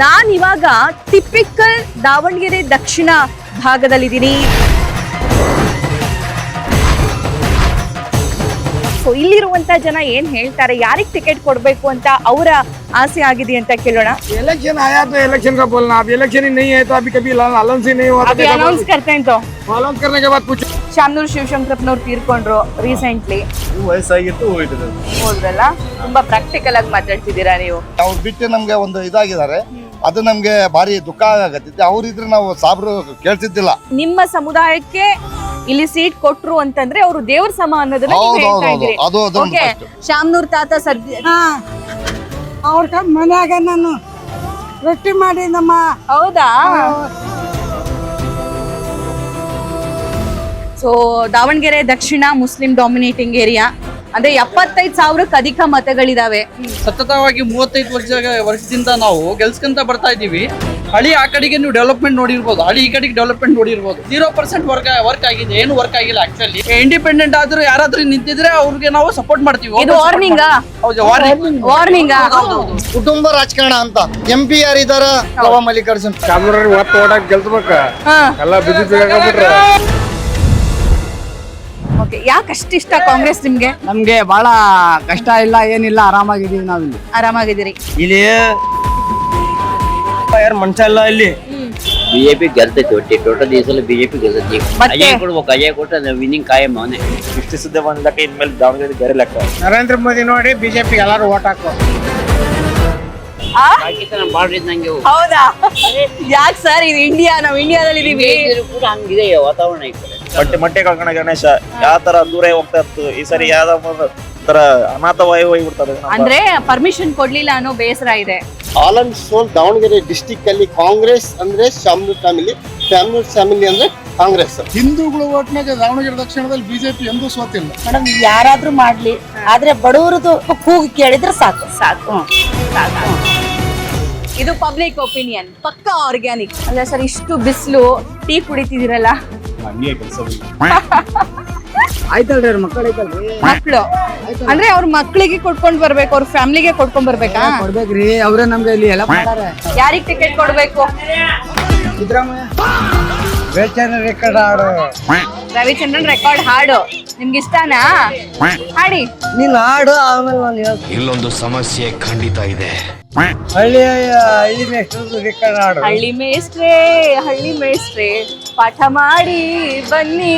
ನಾನ್ ಇವಾಗ ಟಿಪಿಕಲ್ ದಾವಣಗೆರೆ ದಕ್ಷಿಣ ಭಾಗದಲ್ಲಿದ್ದೀನಿ. ಸೊ ಇಲ್ಲಿರುವಂತ ಜನ ಏನ್ ಹೇಳ್ತಾರೆ, ಯಾರಿಗ್ ಟಿಕೆಟ್ ಕೊಡ್ಬೇಕು ಅಂತ ಅವರ आसे आगे ಅಂತ ಕೇಳೋಣ. इलेक्शन आया तो इलेक्शन का बोलना, अब इलेक्शन ही नहीं है तो अभी कभी अनाउंस ही नहीं हुआ. अभी अनाउंस करते हैं तो अनाउंस करने के बाद पूछो. ಶಾಮನೂರು ಶಿವಶಂಕರಪ್ಪನವ್ರು ತೀರ್ಕೊಂಡ್ರು ರೀಸೆಂಟ್ಲಿ. ವಯಸ್ಸಾಗಿತ್ತು ಹೋಯ್ತದೆ. ಹೋದ್ರಲ್ಲ, ತುಂಬಾ ಪ್ರಾಕ್ಟಿಕಲ್ ಆಗಿ ಮಾತಾಡ್ತಿದ್ದೀರಾ ನೀವು. ಅವ್ರು ಬಿಟ್ಟು ನಮ್ಗೆ ಒಂದು ಇದಾಗಿದ್ದಾರೆ, ಅದು ನಮ್ಗೆ ಭಾರಿ ದುಃಖ ಆಗತ್ತಿತ್ತು. ಅವ್ರಿದ್ರೆ ನಾವು ಸಾಬ್ರು ಕೇಳ್ತಿದ್ದಿಲ್ಲ. ನಿಮ್ಮ ಸಮುದಾಯಕ್ಕೆ ಇಲ್ಲಿ ಸೀಟ್ ಕೊಟ್ರು ಅಂತಂದ್ರೆ ಅವರು ದೇವ್ರ ಸಮ ಅನ್ನೋದನ್ನ ನೀವು ಹೇಳ್ತಾ ಇದ್ದೀರಿ. ಓಕೆ, ಶಾಮನೂರ್ ತಾತ ಸದ್ಯ ಅವ್ರ ಮನ್ಯಾಗ ನಾನು ರೊಟ್ಟಿ ಮಾಡಿ ನಮ್ಮ ಹೌದಾ? ಸೊ ದಾವಣಗೆರೆ ದಕ್ಷಿಣ ಮುಸ್ಲಿಂ ಡಾಮಿನೇಟಿಂಗ್ ಏರಿಯಾ, ಅಂದ್ರೆ 75,000ಕ್ಕೆ ಅಧಿಕ ಮತಗಳಿದಾವೆ. ಸತತವಾಗಿ 35 ವರ್ಷದಿಂದ ನಾವು ಗೆಲ್ಸ್ಕೊಂತ ಬರ್ತಾ ಇದೀವಿ. ಹಳಿ ಆ ಕಡೆಗೆ ನೀವು ಡೆವಲಪ್ಮೆಂಟ್ ನೋಡಿರ್ಬೋದು, ಹಳಿ ಈ ಕಡೆಗೆ ಡೆವಲಪ್ಮೆಂಟ್ ನೋಡಿರ್ಬೋದು. 0% ವರ್ಕ್ ಆಗಿದೆ, ಏನು ವರ್ಕ್ ಆಗಿಲ್ಲ. ಆಕ್ಚುಲಿ ಇಂಡಿಪೆಂಡೆಂಟ್ ಆದ್ರೂ ಯಾರಾದ್ರೂ ನಿಂತಿದ್ರೆ ಅವ್ರಿಗೆ ನಾವು ಸಪೋರ್ಟ್ ಮಾಡ್ತೀವಿ. ಇದು ವಾರ್ನಿಂಗ್ ವಾರ್ನಿಂಗ್ ಕುಟುಂಬ ರಾಜಕಾರಣ ಅಂತ MP ಯಾರಿದಾರ? ಮಲ್ಲಿಕಾರ್ಜುನ್. ಶಾಮನೂರಲ್ಲಿ ಒತ್ತು ಓಡಾಕ್ ಗೆಲ್ಸ್ಬೇಕ, ಎಲ್ಲ ಬಿಜೆಪಿ ಹಾಕಬಿಟ್ರೆ. ಓಕೆ, ಯಾಕಷ್ಟು ಇಷ್ಟ ಕಾಂಗ್ರೆಸ್ ನಿಮ್ಗೆ? ನಮ್ಗೆ ಬಹಳ ಕಷ್ಟ ಇಲ್ಲ, ಏನಿಲ್ಲ, ಆರಾಮಾಗಿದೀವಿ ನಾವಿಲ್ಲಿ. ಆರಾಮಾಗಿದ್ದೀರಿ. ಇಲ್ಲಿ ಯಾರು ಮನುಷ್ಯ ಇಲ್ಲ. ಇಲ್ಲಿ ಬಿಜೆಪಿ ಗೆಲ್ತೈತಿ, ಒಟ್ಟಿ ಟೋಟಲ್ ಈ ಸಲ ಬಿಜೆಪಿ ಗೆಲ್ತೈತಿ. ಅಜಯ್ ಕೊಡ್ಬೇಕು, ಅಜಯ್ ಕೊಟ್ರೆ ವಿನ್ನಿಂಗ್ ಕಾಯಂ ಅವನೇ. ಇಷ್ಟು ಸುದ್ದಿ ಬಂದ್ಲಕ್ಕ ಇನ್ಮೇಲೆ ದಾವಣಗೆರೆ ಬೇರೆ ಲೆಕ್ಕ. ನರೇಂದ್ರ ಮೋದಿ ನೋಡಿ ಬಿಜೆಪಿ ಎಲ್ಲಾರು ಓಟ್ ಹಾಕೋ. ಹೌದಾ? ಯಾಕೆ ಸರ್, ಇದು ಇಂಡಿಯಾ, ನಾವು ಇಂಡಿಯಾದಲ್ಲಿ ಇದೀವಿ. ಕೂಡ ಹಂಗಿದೆ ವಾತಾವರಣ ಈ ಕಡೆ. ಮೊಟ್ಟೆ ಕಳ್ಕಣ ಗಣೇಶ ಯಾವ ತರ ದೂರ ಹೋಗ್ತಾ ಇತ್ತು. ಈ ಸರಿ ಯಾವ್ದ ತರ ಅನಾಥವಾಯು ಹೋಗ್ಬಿಡ್ತಾರೆ. ಅಂದ್ರೆ ಪರ್ಮಿಷನ್ ಕೊಡ್ಲಿಲ್ಲ ಅನ್ನೋ ಬೇಸರ ಇದೆ. ಆಲಮ್ ಸೋಲ್ ದಾವಣಗೆರೆ ಡಿಸ್ಟಿಕ್ ಅಲ್ಲಿ ಕಾಂಗ್ರೆಸ್ ಅಂದ್ರೆ ಶಾಮನೂರ್ ಫ್ಯಾಮಿಲಿ, ಶಾಮನೂರ್ ಫ್ಯಾಮಿಲಿ ಅಂದ್ರೆ ಕಾಂಗ್ರೆಸ್. ಹಿಂದೂಗಳು ಓಟ್ನಾಗ ದಾವಣಗೆರೆ ದಕ್ಷಿಣದಲ್ಲಿ ಬಿಜೆಪಿ ಎಂದೂ ಸೋತಿಲ್ಲ. ಮೇಡಮ್ ಯಾರಾದ್ರೂ ಮಾಡ್ಲಿ, ಆದ್ರೆ ಬಡವರದು ಕೂಗು ಕೇಳಿದ್ರೆ ಸಾಕು ಸಾಕು. ಇದು ಪಬ್ಲಿಕ್ ಒಪಿನಿಯನ್, ಪಕ್ಕಾ ಆರ್ಗ್ಯಾನಿಕ್. ಅಲ್ಲ ಸರ್, ಇಷ್ಟು ಬಿಸಿಲು, ಟೀ ಕುಡಿತಿದ್ದೀರಲ್ಲ? ಆಯ್ತಲ್ರಿ ಅವ್ರ ಮಕ್ಕಳು ಐತಲ್ರಿ, ಮಕ್ಕಳು ಅಂದ್ರೆ ಅವ್ರ ಮಕ್ಕಳಿಗೆ ಕೊಟ್ಕೊಂಡ್ ಬರ್ಬೇಕು, ಅವ್ರ ಫ್ಯಾಮಿಲಿಗೆ ಕೊಟ್ಕೊಂಡ್ ಬರ್ಬೇಕಾ? ಕೊಡ್ಬೇಕ್ರಿ, ಅವ್ರೇ ನಮ್ಗೆ ಇಲ್ಲಿ ಹೆಲ್ಪ್ ಮಾಡ್ತಾರೆ. ಯಾರಿಗ್ ಟಿಕೆಟ್ ಕೊಡ್ಬೇಕು? ಸಿದ್ದರಾಮಯ್ಯ. ರವಿಚಂದ್ರನ್ ರೆಕಾರ್ಡ್ ಹಾಡು ನಿಮ್ಗೆ ಇಷ್ಟನಾ? ಹಾಡಿ. ನೀನ್ ಹಾಡು, ಆಮೇಲೆ ನಾನು ಹೇಳ್ತೀನಿ. ಇಲ್ಲೊಂದು ಸಮಸ್ಯೆ ಖಂಡಿತ ಇದೆ. ಹಳ್ಳಿ ಮೇಷ್ಟ್ರದ್ದು ರೆಕಾರ್ಡ್ ಹಾಡು. ಹಳ್ಳಿ ಮೇಷ್ಟ್ರೆ ಪಾಠ ಮಾಡಿ ಬನ್ನಿ.